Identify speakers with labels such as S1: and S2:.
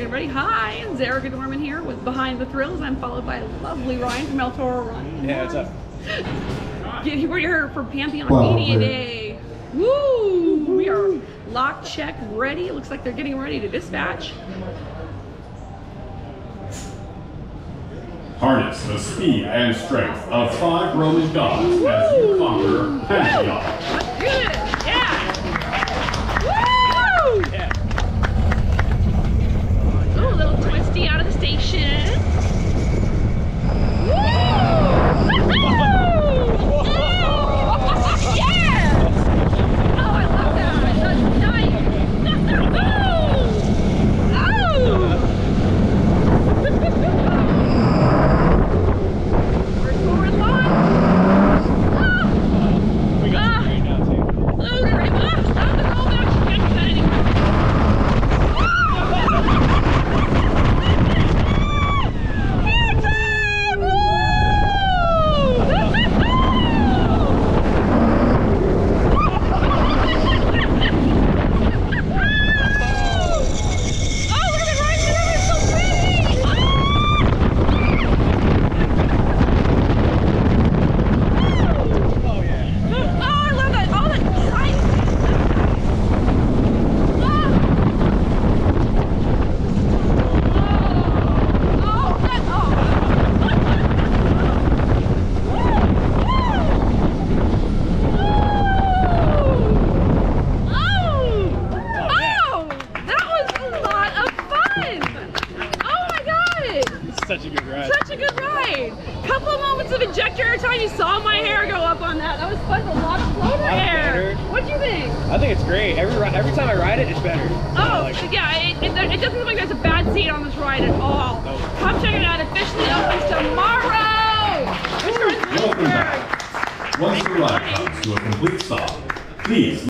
S1: everybody. Hi, Zara Norman here with Behind the Thrills. I'm followed by lovely Ryan from El Toro. Ryan.
S2: Yeah, what's up?
S1: We're here for Pantheon Media Day. Woo! We are lock, check, ready. It looks like they're getting ready to dispatch.
S3: Harness the speed and strength of 5 Roman gods as you conquer Pantheon.
S1: Good! Yeah! Woo!
S2: Yeah.
S1: Oh, a little twisty out of the station. Woo! Woo! Yeah! Oh, I love that. That's nice. Oh! We're forward launch. Oh!
S2: We got some rain now too.
S1: Oh, they're ready. Oh, stop the rollback. She can't do that anymore. Hair time! Woo! Oh, look at the right there. It's so pretty.
S2: Oh yeah.
S1: Oh, I love that. All that tight.
S2: Such a good ride.
S1: Such a good ride. Couple of moments of ejector every time you saw my hair go up on that. That was fun. A lot of floater hair. What do you think?
S2: I think it's great. Every time I ride it, it's better.
S1: Oh, yeah. It doesn't look like there's a bad seat on this ride at all.
S2: Nope.
S1: Come check it out. It officially opens tomorrow.
S3: Welcome back. Once the ride comes to a complete stop, please